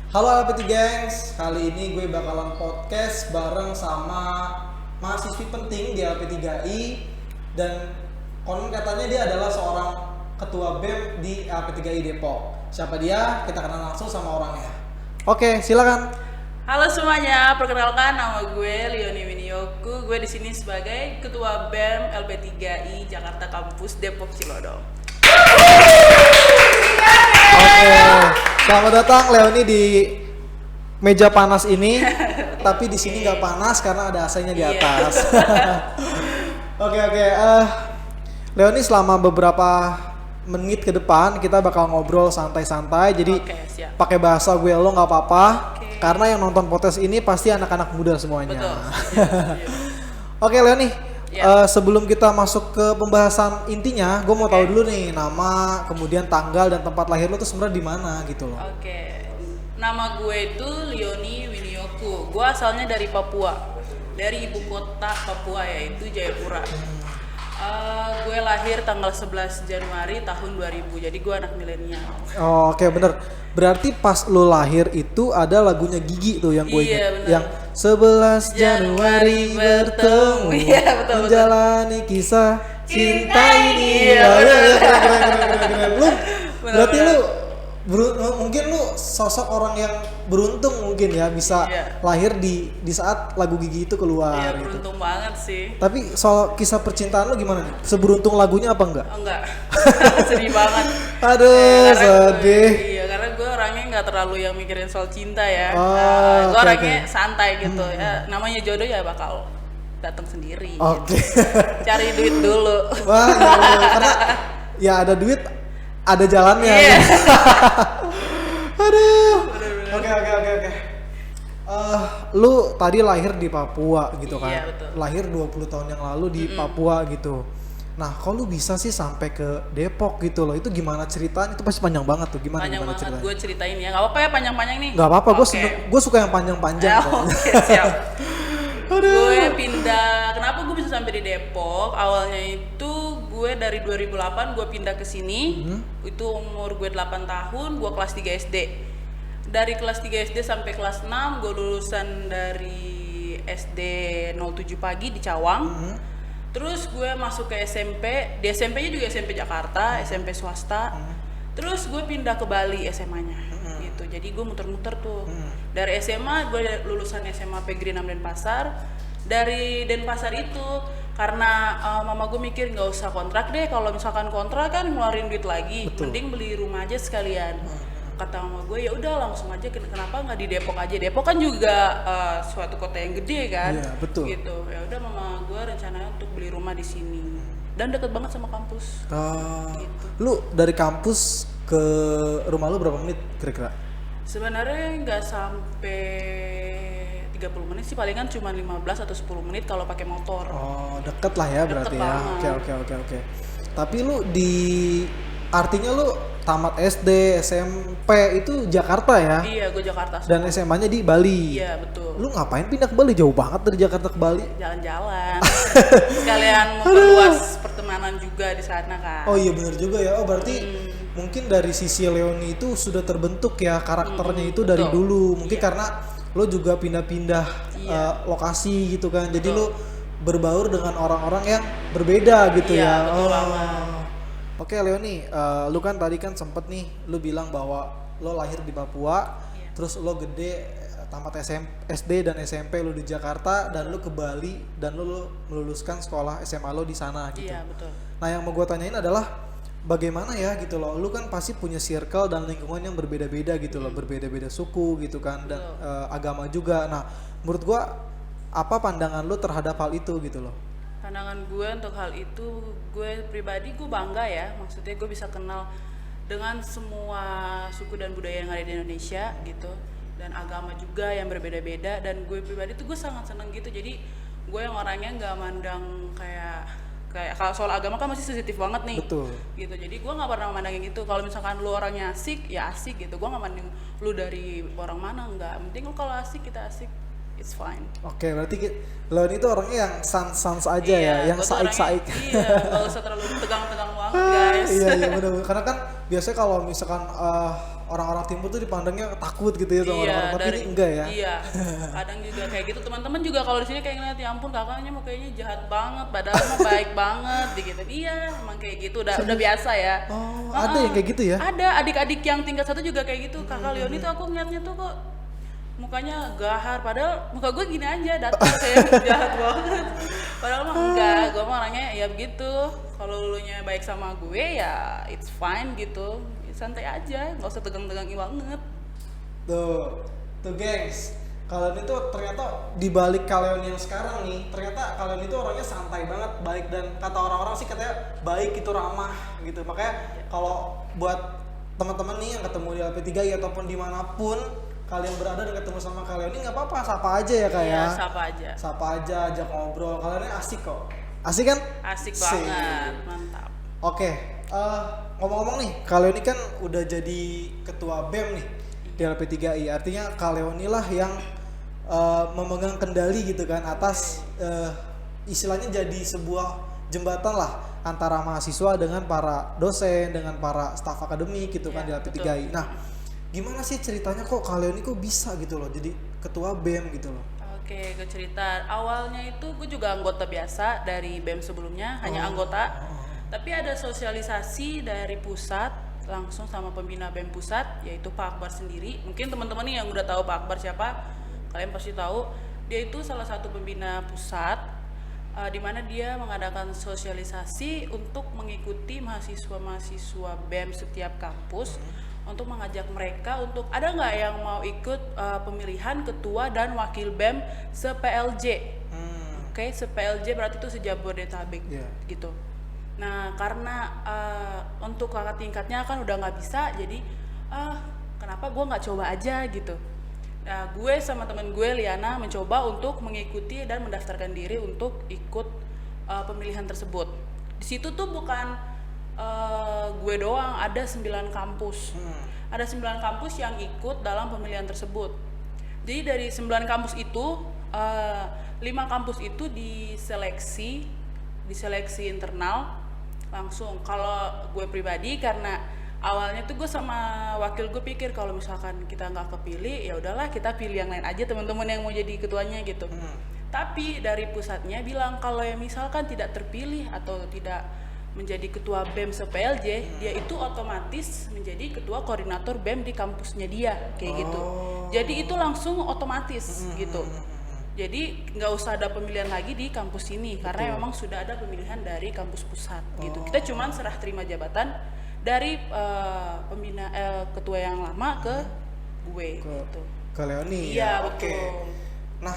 Halo LPT Gengs, kali ini gue bakalan podcast bareng sama mahasiswi penting di LP3I dan konon katanya dia adalah seorang ketua BEM di LP3I Depok. Siapa dia? Kita kenal langsung sama orangnya. Oke, silakan. Halo semuanya, perkenalkan nama gue Leoni Winioku. Gue di sini sebagai Ketua BEM LP3I Jakarta Kampus Depok Cilodong. Oke, selamat datang Leoni di meja panas ini. Tapi di sini nggak panas karena ada AC-nya di atas. Oke. Leoni selama beberapa menit ke depan kita bakal ngobrol santai-santai. Jadi pakai bahasa gue lo nggak apa-apa. Karena yang nonton podcast ini pasti anak-anak muda semuanya. Betul. Oke Leoni, sebelum kita masuk ke pembahasan intinya, gue mau tahu dulu nih nama, kemudian tanggal dan tempat lahir lo tuh sebenarnya di mana gitu loh. Oke. Nama gue itu Leoni Winioku. Gue asalnya dari Papua, dari ibu kota Papua yaitu Jayapura. Gue lahir tanggal 11 Januari tahun 2000, jadi gue anak milenial. Oh, oke, bener. Berarti pas lo lahir itu ada lagunya Gigi tuh yang gue ingat. Yang 11 Januari bertemu, menjalani kisah cinta ini. Keren. Lu, berarti lu mungkin lu sosok orang yang beruntung mungkin ya bisa lahir di saat lagu Gigi itu keluar. Iya, beruntung banget sih. Tapi soal kisah percintaan lu gimana nih? Seberuntung lagunya apa enggak? Enggak. Sedih banget. Aduh, sedih. Iya, karena gue orangnya nggak terlalu yang mikirin soal cinta ya. Okay, gue orangnya santai gitu ya. Namanya jodoh ya bakal datang sendiri. Oke. Gitu. Cari duit dulu. Wah, karena ya ada duit, ada jalannya. Iya. Aduh. Oke. Lu tadi lahir di Papua gitu kan? Iya, betul. Lahir 20 tahun yang lalu di Papua gitu. Nah, kalau lu bisa sih sampai ke Depok gitu loh, itu gimana ceritanya? Itu pasti panjang banget tuh, gimana Panjang banget ceritanya? gue ceritain ya, nggak apa-apa ya panjang-panjang nih? Nggak apa-apa, gue suka yang panjang-panjang. Oke, siap. Gue pindah, kenapa gue bisa sampai di Depok? Awalnya itu gue dari 2008 gue pindah ke sini, itu umur gue 8 tahun, gue kelas 3 SD. Dari kelas 3 SD sampai kelas 6, gue lulusan dari SD 07 pagi di Cawang. Terus gue masuk ke SMP, di SMP-nya juga SMP Jakarta, SMP swasta. Terus gue pindah ke Bali SMA-nya, gitu. Jadi gue muter-muter tuh. Dari SMA gue lulusan SMA Pegri 6 Denpasar. Dari Denpasar itu karena mama gue mikir nggak usah kontrak deh, kalau misalkan kontrak kan ngeluarin duit lagi. Betul. Mending beli rumah aja sekalian. Kata mama gue ya udah langsung aja, kenapa nggak di Depok aja? Depok kan juga suatu kota yang gede kan. Iya, betul. Gitu. Ya udah mama gue rencananya untuk beli rumah di sini. Dan deket banget sama kampus. Gitu. Lu dari kampus ke rumah lu berapa menit kira-kira? Sebenarnya nggak sampai 30 menit sih, palingan cuma 15 atau 10 menit kalau pakai motor. Oh, deket lah ya berarti Deket ya. banget. Oke. Tapi lu artinya lu tamat SD, SMP itu Jakarta ya? Iya, gue Jakarta. Dan SMA-nya di Bali. Iya, betul. Lu ngapain pindah ke Bali? Jauh banget dari Jakarta ke Bali. Jalan-jalan. Sekalian memperluas pertemanan juga di sana kan. Oh iya benar juga ya. Oh berarti mungkin dari sisi Leoni itu sudah terbentuk ya karakternya itu dari dulu. Mungkin karena lo juga pindah-pindah lokasi gitu kan. Jadi lo berbaur dengan orang-orang yang berbeda gitu ya. Betul banget. Oke Leoni, lu kan tadi kan sempet nih lu bilang bahwa lo lahir di Papua, terus lo gede tamat SD dan SMP lo di Jakarta dan lo ke Bali dan lo meluluskan sekolah SMA lo di sana gitu. Iya, betul. Nah yang mau gue tanyain adalah bagaimana ya gitu loh, lu kan pasti punya circle dan lingkungan yang berbeda-beda gitu loh, berbeda-beda suku gitu kan dan agama juga. Nah menurut gue apa pandangan lu terhadap hal itu gitu loh? Pandangan gue untuk hal itu, gue pribadi gue bangga ya, maksudnya gue bisa kenal dengan semua suku dan budaya yang ada di Indonesia gitu, dan agama juga yang berbeda-beda, dan gue pribadi tuh gue sangat seneng gitu. Jadi gue yang orangnya nggak mandang kayak kalau soal agama kan masih sensitif banget nih. Betul. Gitu, jadi gue nggak pernah mandangin itu. Kalau misalkan lu orangnya asik ya asik gitu, gue nggak mandang lu dari orang mana, nggak, penting lu kalau asik kita asik it's fine. Oke, berarti Leon itu orangnya yang sans aja ya, yang saik-saik. Iya, nggak usah terlalu tegang-tegang banget guys. Iya benar. Karena kan biasanya kalau misalkan orang-orang timur tuh dipandangnya takut gitu ya sama orang-orang, tapi ini enggak ya. Iya, kadang juga kayak gitu. Teman-teman juga kalau di sini kayak ngeliat, ya ampun kakaknya mau kayaknya jahat banget, padahal mah baik banget gitu. Iya, emang kayak gitu. Udah biasa ya. Oh, ada yang kayak gitu ya? Ada, adik-adik yang tingkat 1 juga kayak gitu. Kakak Leoni tuh aku ngeliatnya tuh kok mukanya gahar, padahal muka gue gini aja, datar kayak jahat banget. Padahal mah enggak, gue mah orangnya ya begitu. Kalau lu nya baik sama gue ya it's fine gitu, santai aja, nggak usah tegang-tegang banget. Tuh gengs, kalian itu ternyata dibalik kalian yang sekarang nih, ternyata kalian itu orangnya santai banget, baik, dan kata orang-orang sih katanya baik itu ramah gitu. Makanya kalau buat teman-teman nih yang ketemu di LP3I ataupun dimanapun kalian berada dan ketemu sama kalian ini, nggak apa-apa, sapa aja ya kayak. Iya, sapa aja, ajak ngobrol, kalian asik kok. Asik kan? Asik banget, mantap. Oke, ngomong-ngomong nih, Kak Leoni kan udah jadi ketua BEM nih di LP3I. Artinya Kak Leoni lah yang memegang kendali gitu kan atas istilahnya jadi sebuah jembatan lah antara mahasiswa dengan para dosen, dengan para staf akademik gitu kan di LP3I. Nah, gimana sih ceritanya kok Kak Leoni kok bisa gitu loh jadi ketua BEM gitu loh? Oke, gue cerita. Awalnya itu gue juga anggota biasa dari BEM sebelumnya, hanya anggota. Tapi ada sosialisasi dari pusat langsung sama pembina BEM pusat, yaitu Pak Akbar sendiri. Mungkin teman-teman nih yang udah tahu Pak Akbar siapa, kalian pasti tahu. Dia itu salah satu pembina pusat, di mana dia mengadakan sosialisasi untuk mengikuti mahasiswa-mahasiswa BEM setiap kampus. Untuk mengajak mereka untuk ada nggak yang mau ikut pemilihan ketua dan wakil BEM se-PLJ. Oke, se-PLJ berarti itu se-Jabodetabek gitu. Nah, karena untuk kakak tingkatnya kan udah nggak bisa, jadi kenapa gue nggak coba aja gitu. Nah, gue sama temen gue Liana mencoba untuk mengikuti dan mendaftarkan diri untuk ikut pemilihan tersebut. Di situ tuh bukan gue doang, ada 9 kampus. Ada 9 kampus yang ikut dalam pemilihan tersebut. Jadi dari 9 kampus itu 5 kampus itu diseleksi internal langsung. Kalau gue pribadi, karena awalnya tuh gue sama wakil gue pikir kalau misalkan kita nggak kepilih, ya udahlah kita pilih yang lain aja, teman-teman yang mau jadi ketuanya gitu. Tapi dari pusatnya bilang kalau yang misalkan tidak terpilih atau tidak menjadi ketua BEM se-PLJ, dia itu otomatis menjadi ketua koordinator BEM di kampusnya dia, kayak gitu. Jadi itu langsung otomatis gitu. Jadi nggak usah ada pemilihan lagi di kampus ini, karena memang sudah ada pemilihan dari kampus pusat gitu. Kita cuman serah terima jabatan dari pembina ketua yang lama ke gue gitu. Ke Leoni. Iya, betul. Nah,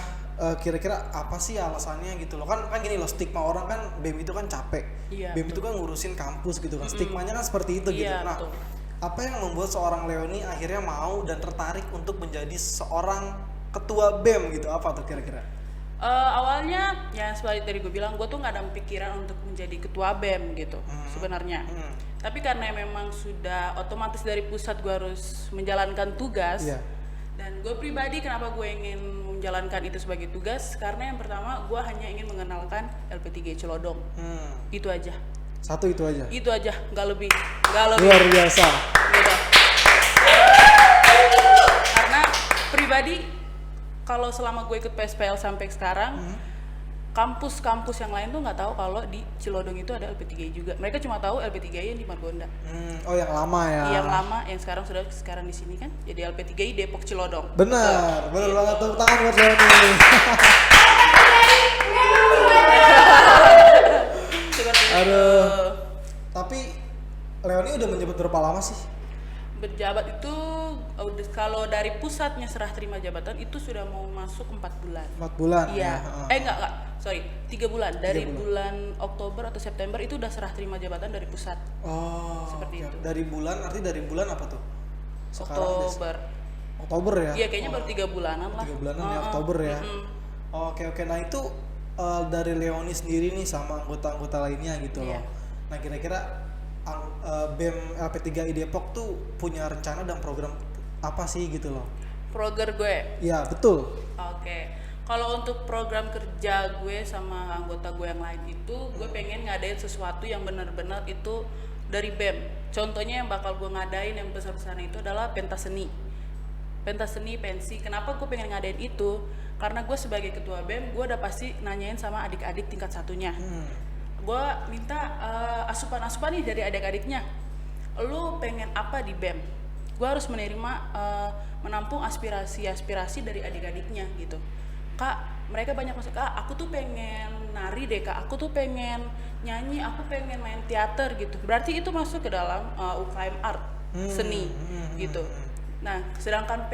kira-kira apa sih alasannya gitu loh, kan gini loh, stigma orang kan BEM itu kan capek, BEM itu kan ngurusin kampus gitu kan, stigmanya kan seperti itu gitu. Nah, betul. Apa yang membuat seorang Leoni akhirnya mau dan tertarik untuk menjadi seorang ketua BEM gitu, apa tuh kira-kira? Awalnya ya seperti tadi gue bilang, gue tuh nggak ada pikiran untuk menjadi ketua BEM gitu sebenarnya. Tapi karena memang sudah otomatis dari pusat gue harus menjalankan tugas. Dan gue pribadi kenapa gue ingin menjalankan itu sebagai tugas, karena yang pertama gue hanya ingin mengenalkan LP3I Celodong. Itu aja. Satu itu aja? Itu aja, nggak lebih. Luar biasa. Gitu. Karena pribadi kalau selama gue ikut PSPL sampai sekarang, kampus-kampus yang lain tuh nggak tahu kalau di Celodong itu ada LP3I juga. Mereka cuma tahu LP3I yang di Margonda. Oh, yang lama ya? Yang lama, yang sekarang di sini kan jadi LP3I Depok Celodong. Benar banget, tepuk tangan buat Leoni. Aduh. Tapi Leoni udah menjabat berapa lama sih? Berjabat itu kalau dari pusatnya serah terima jabatan itu sudah mau masuk 4 bulan. 4 bulan? Iya. Enggak. Sorry, 3 bulan. Dari bulan Oktober atau September itu udah serah terima jabatan dari pusat. Seperti itu. Dari bulan, arti dari bulan apa tuh? Sekarang Oktober ya? Iya, kayaknya baru 3 bulanan lah. 3 bulanan ya, Oktober ya. Oke. Nah itu dari Leoni sendiri nih sama anggota-anggota lainnya gitu loh. Nah kira-kira BEM LP3I Depok tuh punya rencana dan program apa sih gitu loh? Program gue? Iya, betul. Oke. Kalau untuk program kerja gue sama anggota gue yang lain itu, gue pengen ngadain sesuatu yang benar-benar itu dari BEM. Contohnya yang bakal gue ngadain yang besar-besaran itu adalah pentas seni, pensi. Kenapa gue pengen ngadain itu? Karena gue sebagai ketua BEM, gue udah pasti nanyain sama adik-adik tingkat satunya. Gue minta asupan-asupan nih dari adik-adiknya. Lu pengen apa di BEM? Gue harus menampung aspirasi dari adik-adiknya gitu. Kak, mereka banyak masuk, Kak, aku tuh pengen nari deh, Kak, aku tuh pengen nyanyi, aku pengen main teater gitu. Berarti itu masuk ke dalam UKM art, seni gitu. Nah, sedangkan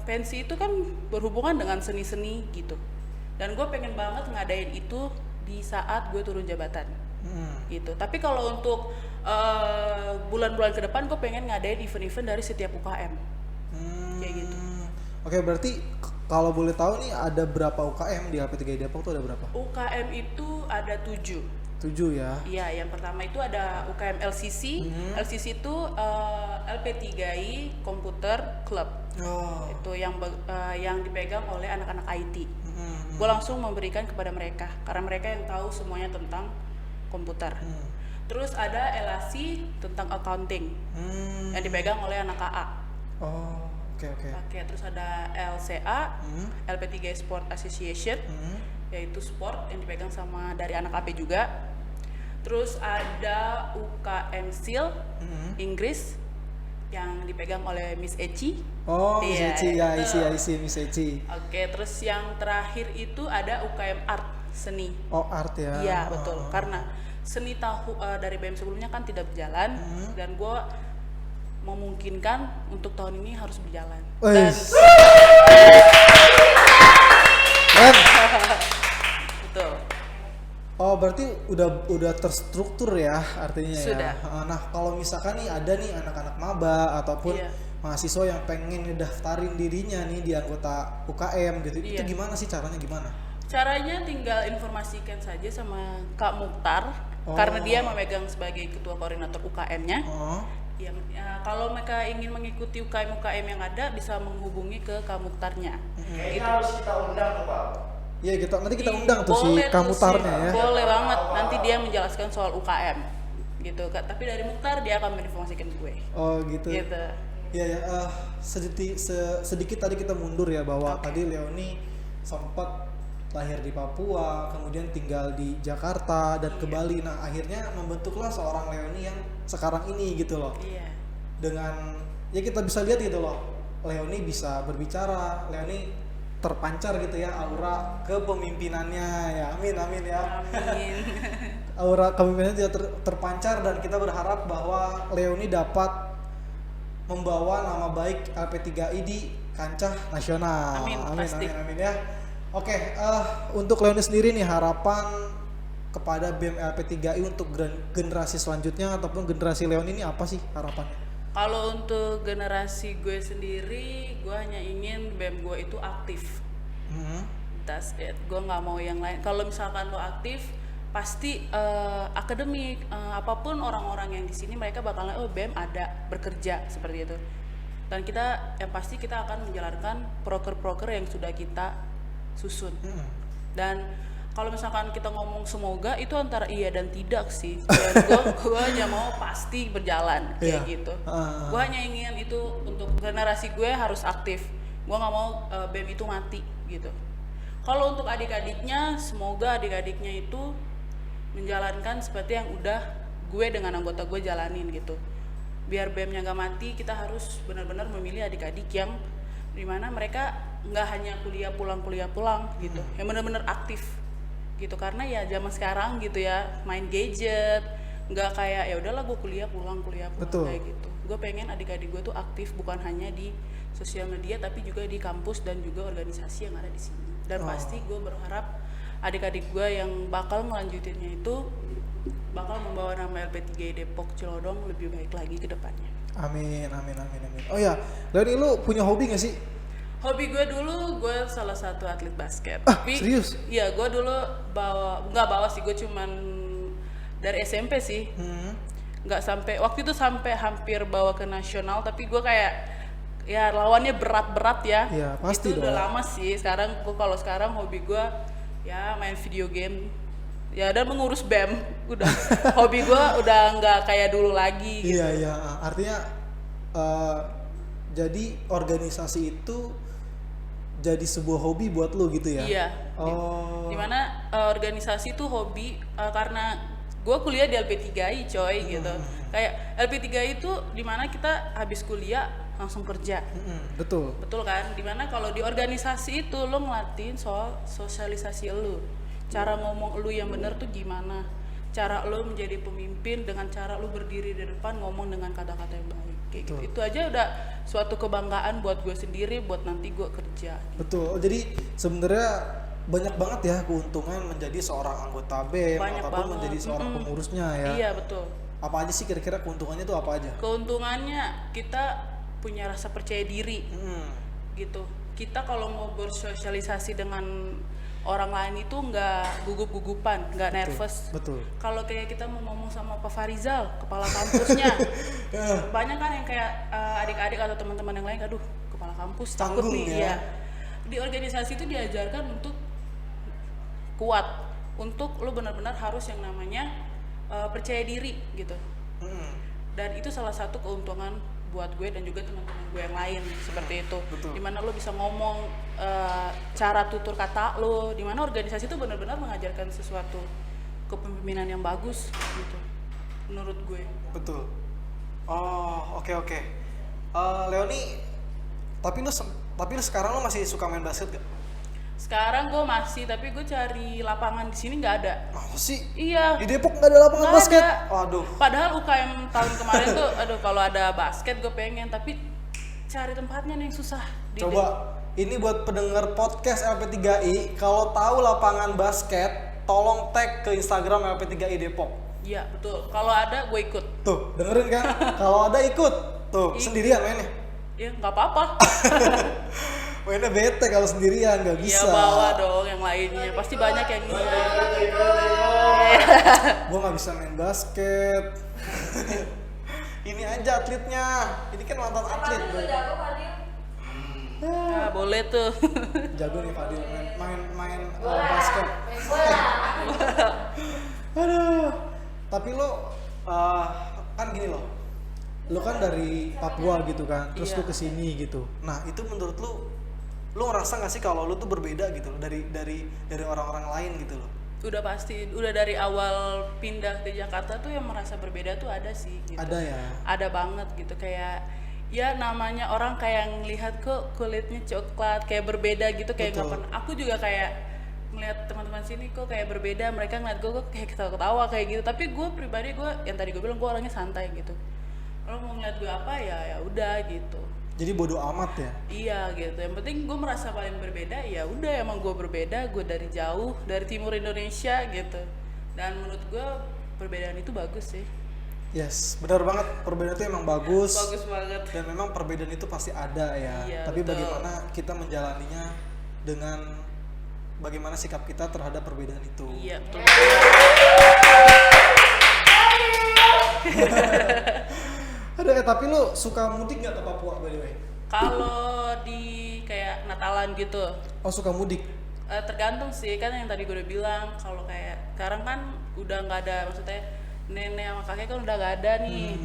pensi itu kan berhubungan dengan seni-seni gitu. Dan gue pengen banget ngadain itu di saat gue turun jabatan gitu. Tapi kalau untuk bulan-bulan ke depan gue pengen ngadain event-event dari setiap UKM kayak gitu. Oke, berarti kalau boleh tahu nih ada berapa UKM di LP3I Depok tuh ada berapa? UKM itu ada 7 ya? Iya, yang pertama itu ada UKM LCC. LCC itu LP3I Computer Club. Itu yang dipegang oleh anak-anak IT. Gue langsung memberikan kepada mereka karena mereka yang tahu semuanya tentang komputer. Terus ada LAC tentang accounting yang dipegang oleh anak AA. Oke. Terus ada LCA, LP3I Sport Association, yaitu sport yang dipegang sama dari anak AP juga. Terus ada UKM SEAL Inggris yang dipegang oleh Miss Eci. Miss Eci ya, isi Miss Eci. Oke, terus yang terakhir itu ada UKM Art Seni. Art ya. Iya, betul. Karena seni dari BEM sebelumnya kan tidak berjalan dan gue memungkinkan untuk tahun ini harus berjalan. Dan betul. Berarti udah terstruktur ya artinya. Sudah. Ya. Nah, kalau misalkan nih ada nih anak-anak maba ataupun mahasiswa yang pengen ngedaftarin dirinya nih di anggota UKM gitu. Itu gimana sih caranya gimana? Caranya tinggal informasikan saja sama Kak Mukhtar karena dia memegang sebagai ketua koordinator UKM-nya. Kalau mereka ingin mengikuti UKM yang ada bisa menghubungi ke Kak Mukhtarnya. Kayaknya harus kita undang tuh, Pak. Iya, kita undang tuh si Kak Mukhtarnya ya. Boleh banget, nanti dia menjelaskan soal UKM gitu. Tapi dari Mukhtar dia akan menginformasikan gue. Oh gitu. Iya ya, sedikit tadi kita mundur ya bahwa tadi Leoni sempat lahir di Papua, kemudian tinggal di Jakarta dan ke Bali. Nah, akhirnya membentuklah seorang Leoni yang sekarang ini gitu loh. Dengan ya kita bisa lihat gitu loh, Leoni bisa berbicara, Leoni terpancar gitu ya aura kepemimpinannya ya. Amin ya. Amin. Aura kepemimpinannya juga terpancar dan kita berharap bahwa Leoni dapat membawa nama baik LP3I di kancah nasional. Amin ya. Oke, untuk Leoni sendiri nih harapan kepada BEM LP3I untuk generasi selanjutnya ataupun generasi Leoni ini apa sih harapannya? Kalau untuk generasi gue sendiri, gue hanya ingin BEM gue itu aktif. That's it. Gue nggak mau yang lain. Kalau misalkan lo aktif, pasti akademik, apapun orang-orang yang di sini mereka bakalan BEM ada bekerja seperti itu. Dan yang pasti kita akan menjalankan proker-proker yang sudah kita susun. Dan kalau misalkan kita ngomong semoga itu antara iya dan tidak sih. Gue hanya mau pasti berjalan kayak gitu. Gue hanya ingin itu untuk generasi gue harus aktif. Gue nggak mau BEM itu mati gitu. Kalau untuk adik-adiknya, semoga adik-adiknya itu menjalankan seperti yang udah gue dengan anggota gue jalanin gitu. Biar BEM-nya nggak mati, kita harus benar-benar memilih adik-adik yang dimana mereka nggak hanya kuliah pulang gitu, yang benar-benar aktif gitu. Karena ya zaman sekarang gitu ya, main gadget, nggak kayak ya udahlah gue kuliah pulang Betul. Kayak gitu. Gue pengen adik-adik gue tuh aktif, bukan hanya di sosial media tapi juga di kampus dan juga organisasi yang ada di sini. Dan pasti gue berharap adik-adik gue yang bakal melanjutinnya itu bakal membawa nama LP3I Depok Celodong lebih baik lagi ke depannya. Amin. Oh ya, Leoni lu punya hobi gak sih? Hobi gue dulu, gue salah satu atlet basket. Serius? Iya, gue dulu nggak bawa sih, gue cuman dari SMP sih. Nggak sampai, waktu itu sampai hampir bawa ke nasional, tapi gue kayak ya lawannya berat-berat ya. Iya, pasti itu dong. udah lama sih. Kalau sekarang hobi gue ya main video game. Ya dan mengurus BEM. Udah hobi gue udah nggak kayak dulu lagi gitu. Iya, artinya jadi organisasi itu jadi sebuah hobi buat lu gitu ya? Iya. Oh. Dimana organisasi itu hobi karena gue kuliah di LP3I coy gitu. Kayak LP3I itu dimana kita habis kuliah langsung kerja. Betul. Betul kan? Dimana kalau di organisasi itu lo ngelatin soal sosialisasi lo, cara ngomong lo yang benar tuh gimana, cara lo menjadi pemimpin dengan cara lo berdiri di depan ngomong dengan kata-kata yang baik. Kayak gitu. Itu aja udah suatu kebanggaan buat gue sendiri, buat nanti gue kerja. Betul. Jadi sebenarnya banyak banget ya keuntungan menjadi seorang anggota BEM Banyak ataupun banget. menjadi seorang pengurusnya ya. Iya betul. Apa aja sih kira-kira keuntungannya tuh apa aja? Keuntungannya kita punya rasa percaya diri gitu. Kita kalau mau bersosialisasi dengan orang lain itu nggak gugup-gugupan, nggak nervous. Betul. Kalau kayak kita mau ngomong sama Pak Farizal, kepala kampusnya, banyak kan yang kayak adik-adik atau teman-teman yang lain, aduh kepala kampus takut Tanggung nih ya. ya. Di organisasi itu diajarkan untuk kuat, untuk lo benar-benar harus yang namanya percaya diri gitu. Dan itu salah satu keuntungan buat gue dan juga teman-teman gue yang lain seperti itu. Betul. Dimana lo bisa ngomong cara tutur kata lo, dimana organisasi itu benar-benar mengajarkan sesuatu kepemimpinan yang bagus gitu menurut gue. Betul. Oh, oke. Leoni, tapi lu sekarang lu masih suka main basket gak? Sekarang gue masih, tapi gue cari lapangan di sini nggak ada. Masa sih? Iya. Di Depok nggak ada lapangan Nggak basket? ada. Waduh. Padahal UKM tahun kemarin tuh, aduh kalau ada basket gue pengen, tapi cari tempatnya nih yang susah. Di Coba ini buat pendengar podcast LP3I, kalau tahu lapangan basket, tolong tag ke Instagram LP3I Depok. Iya betul. Kalau ada gue ikut. Tuh, dengerin kan? Kalau ada ikut. Tuh, sendirian mainnya. Ya nggak apa-apa. Mainnya bete kalau sendirian, nggak bisa. Iya bawa dong yang lainnya. Pasti banyak yang ini. Gua nggak bisa main basket. Ini aja atletnya. Ini kan mantan atlet. Nah, boleh tuh. Jago nih Fadil main basket. Aduh. Tapi lo kan gini loh. Lo kan dari Papua gitu kan, terus Iya. lo kesini gitu. Nah itu menurut lo ngerasa nggak sih kalau lo tuh berbeda gitu loh dari orang-orang lain gitu loh? Udah pasti, udah dari awal pindah ke Jakarta tuh yang merasa berbeda tuh ada sih gitu. Ada ya. Ada banget gitu, kayak ya namanya orang kayak ngelihat kok kulitnya coklat kayak berbeda gitu, kayak nggak Betul. pernah. Aku juga kayak ngelihat teman-teman sini kok kayak berbeda, mereka ngeliat gue kok kayak ketawa-ketawa kayak gitu. Tapi gue pribadi, gue yang tadi gue bilang gue orangnya santai gitu. Kalau mau ngeliat gue apa ya udah gitu. Jadi bodo amat ya. Iya gitu. Yang penting gue merasa paling berbeda, ya udah emang gue berbeda. Gue dari jauh, dari timur Indonesia gitu. Dan menurut gue perbedaan itu bagus sih. Yes, benar banget, perbedaan itu emang bagus. Bagus banget. Dan memang perbedaan itu pasti ada ya. Iya, Tapi betul. bagaimana kita menjalaninya dengan bagaimana sikap kita terhadap perbedaan itu. Iya betul. Ada tapi lu suka mudik nggak ke Papua by the way? Kalau di kayak Natalan gitu, Oh suka mudik. tergantung sih, kan yang tadi gue udah bilang kalau kayak sekarang kan udah nggak ada, maksudnya nenek sama kakek kan udah nggak ada nih.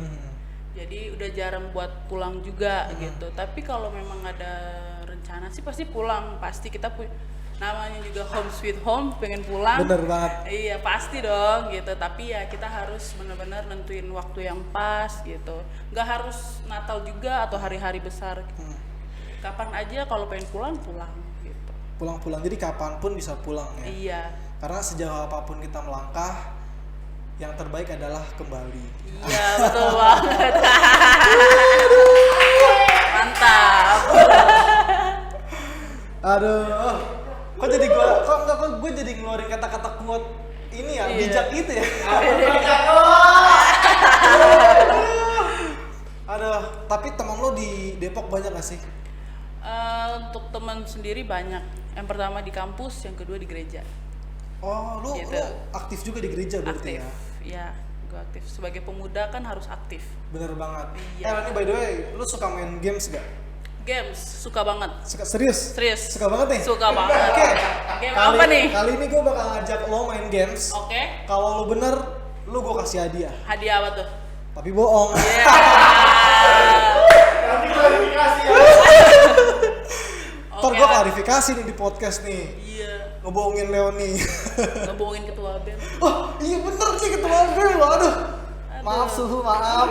Jadi udah jarang buat pulang juga gitu. Tapi kalau memang ada rencana sih pasti pulang, pasti kita namanya juga home sweet home, pengen pulang. Bener banget. Iya pasti dong gitu. Tapi ya kita harus benar-benar nentuin waktu yang pas gitu. Nggak harus Natal juga atau hari-hari besar. Kapan aja kalau pengen pulang gitu. Pulang-pulang, jadi kapanpun bisa pulang ya. Iya. Karena sejauh apapun kita melangkah, yang terbaik adalah kembali. Iya betul banget. Mantap. Aduh, kok gue jadi ngeluarin kata-kata quote ini ya, Iya. bijak gitu ya. Aduh, tapi teman lo di Depok banyak gak sih? Untuk teman sendiri banyak. Yang pertama di kampus, yang kedua di gereja. Oh, lu Gitu. aktif juga di gereja berarti Aktif. ya? Ya, gue aktif. Sebagai pemuda kan harus aktif. Bener banget. Iya. Ini by the way, lu suka main games gak? Games, suka banget. Serius? Serius. Suka banget nih? Suka banget. Oke. Game apa nih? Kali ini gue bakal ngajak lo main games. Oke. Kalau lo bener, lo gue kasih hadiah. Hadiah apa tuh? Tapi bohong. Yeah. Nanti klarifikasi ya. Ntar gue klarifikasi nih di podcast nih. Iya. Ngebohongin Leoni. Ngebohongin ketua BEM. Oh iya bener sih ketua BEM lo. Aduh. Maaf suhu, maaf.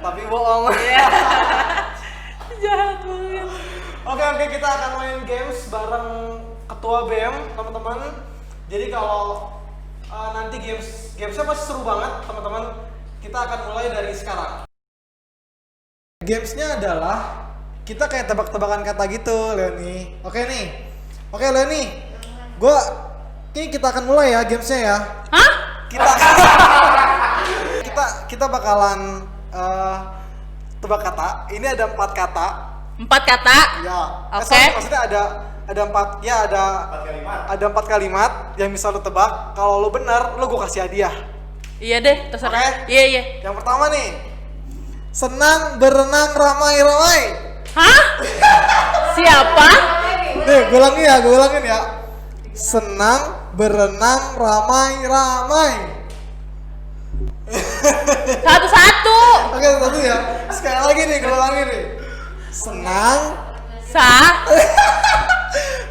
Tapi bohong. Iya. Jahat banget. Oke, kita akan main games bareng ketua BEM, teman-teman. Jadi kalau nanti gamesnya pasti seru banget, teman-teman. Kita akan mulai dari sekarang. Gamesnya adalah kita kayak tebak-tebakan kata gitu, Leoni. Oke nih. Oke, Leoni. Ini kita akan mulai ya gamesnya ya. Hah? Kita bakalan tebak kata. Ini ada 4 kata. 4 kata? Ya. Oke. Maksudnya ada 4 ya ada 4 kalimat. Ada 4 kalimat yang bisa lo tebak. Kalau lo benar, lo gue kasih hadiah. Iya deh, terserah. Oke. Iya. Yang pertama nih. Senang berenang ramai-ramai. Hah? Siapa? Nih, gue ulangin ya. Senang berenang ramai-ramai. Satu-satu. Oke, satu ya. Sekali lagi nih, gue ulangin nih. Senang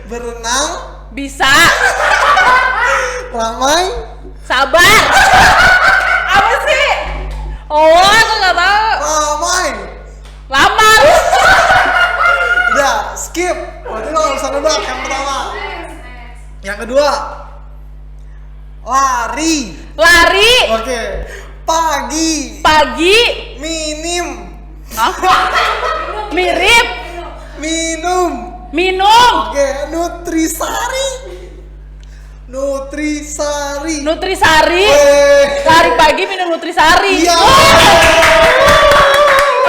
berenang bisa ramai sabar. Apa sih? Oh, aku nggak tahu. ramai. Lamar. Udah, skip. Berarti lo gak bisa nebak yang pertama. Yang kedua, lari. Oke. Pagi. Minim. Hah? Mirip. Minum. Minum. Oke, nutrisari. Nutrisari. Weh. Lari pagi minum nutrisari. Iya.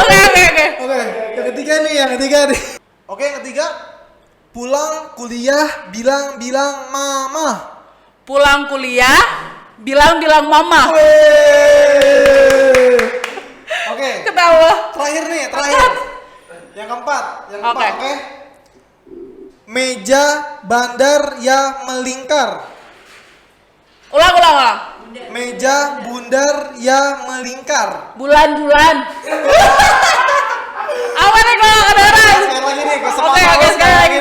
Oke. Oke, yang ketiga nih. Oke, yang ketiga. Pulang kuliah bilang mama. Pulang kuliah, bilang mama. Weh. Oke. Ketawa. Terakhir. Yang keempat. Oke. Oke. Meja bandar ya melingkar. Ulang. Meja bundar ya melingkar. Bulan. Apa nih kalau kedengeran? Sekali lagi nih, Oke, sekali lagi.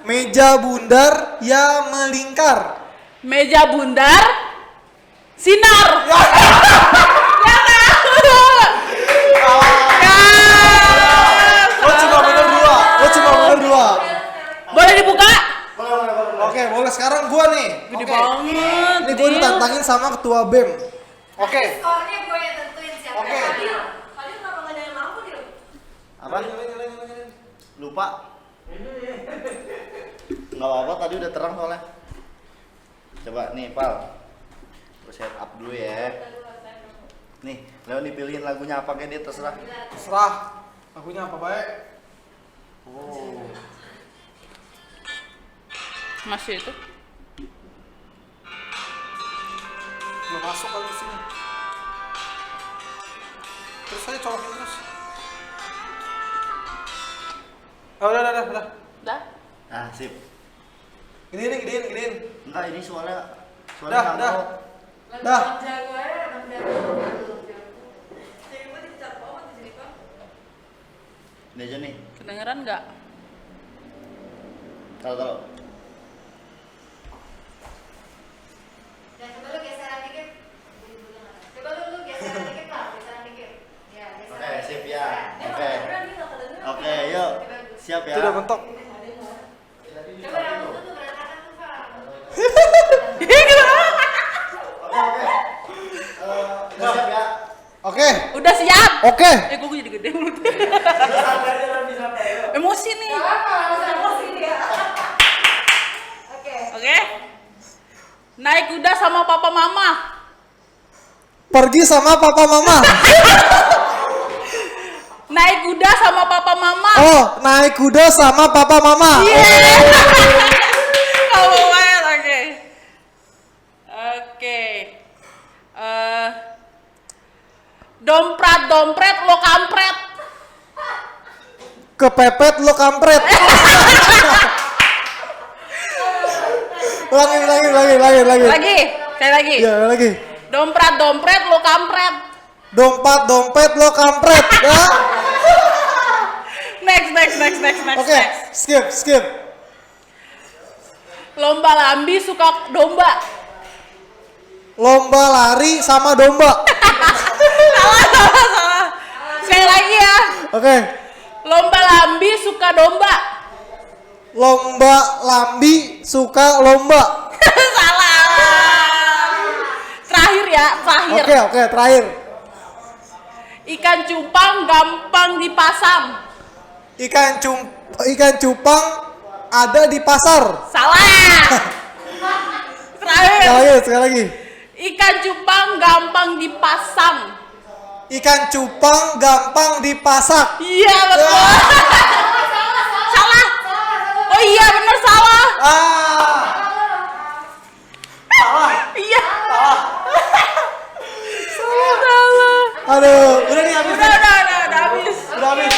Meja bundar ya melingkar. Meja bundar, sinar. Ya Lo cuma bener dua. Boleh dibuka? Oke, boleh sekarang gua nih. Gede Oke. banget. Ini gua ditantangin sama ketua BEM. Oke. Skornya gue yang tentuin siapa. Oke. Fadil kenapa nggak nyalain lampu Dil? Apa? Lupa. Nggak apa-apa, tadi udah terang soalnya. Coba nih, Pal. Gue set up dulu ya. Nih, Leon dipilihin lagunya apa kayak dia terserah. Terserah. Lagunya apa baik? Oh. Masih itu? Belum masuk kali di sini. Terus aja colokin terus. Udah. Dah. Nah, sip. Gedein. Enggak, ini suara Dah. Jago aja, Jadi gue dicat banget di sini Pak. Ini aja nih. Kedengeran nggak? Tahu. Dan coba lu geseran dikit. Coba lu geseran dikit lah, geseran dikit. Ya, geseran. Oke, sip ya. Oke. Kedengeran nih, nggak kedengeran. Oke, yuk. Siap ya. Itu udah mentok. Coba yang itu tuh berantakan tuh Pak. Udah siap ya. Oke. Udah siap. Oke. Gue jadi gede mulut. Emosi nih. Gak apa, langsung emosi dia. Oke. Oke. Naik kuda sama papa mama. Pergi sama papa mama. Naik kuda sama papa mama. Oh, naik kuda sama papa mama. Kamu banget, oke. Oke. Dompret lo kampret. Kepepet lo kampret. Lagi. Lagi, saya lagi. Ya, lagi. Dompet lo kampret. Dompet lo kampret. Ya. Next. Oke, skip. Lomba lambi suka domba. Lomba lari sama domba. Salah. Sekali lagi ya. Oke. Lomba lambi suka domba. Lomba lambi suka lomba. Salah. Terakhir. Oke, terakhir. Ikan cupang gampang dipasang. Ikan cupang ada di pasar. Salah. Terakhir. Sekali lagi. Ikan cupang gampang dipasang. Ikan cupang gampang dipasak. Iya betul. Salah. Oh iya benar salah. Salah. Iya. Salah. Salah. Aduh, udah nih habis. Udah habis. Udah habis.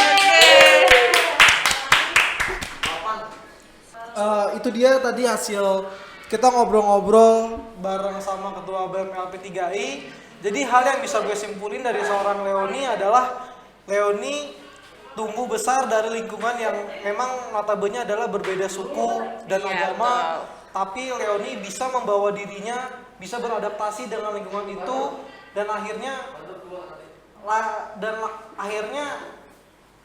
Itu dia tadi hasil kita ngobrol-ngobrol bareng sama ketua BEM LP3I. Jadi hal yang bisa gue simpulin dari seorang Leoni adalah Leoni tumbuh besar dari lingkungan yang memang notabene adalah berbeda suku dan agama, tapi Leoni bisa membawa dirinya, bisa beradaptasi dengan lingkungan itu dan akhirnya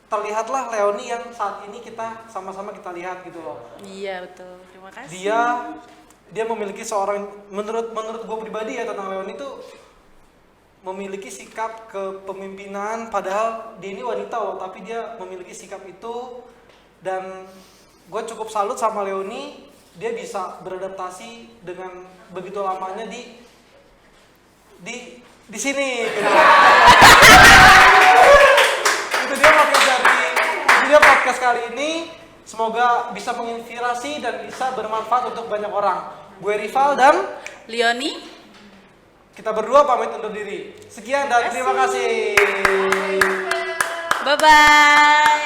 terlihatlah Leoni yang saat ini kita sama-sama kita lihat gitu loh. Iya betul. Terima kasih. Dia memiliki menurut gue pribadi ya tentang Leoni itu memiliki sikap kepemimpinan, padahal dia ini wanita loh, tapi dia memiliki sikap itu dan gue cukup salut sama Leoni, dia bisa beradaptasi dengan begitu lamanya di sini gitu. Itu dia podcast kali ini, semoga bisa menginspirasi dan bisa bermanfaat untuk banyak orang. Gue Rival dan Leoni. Kita berdua pamit undur diri. Sekian dan terima kasih. Bye-bye.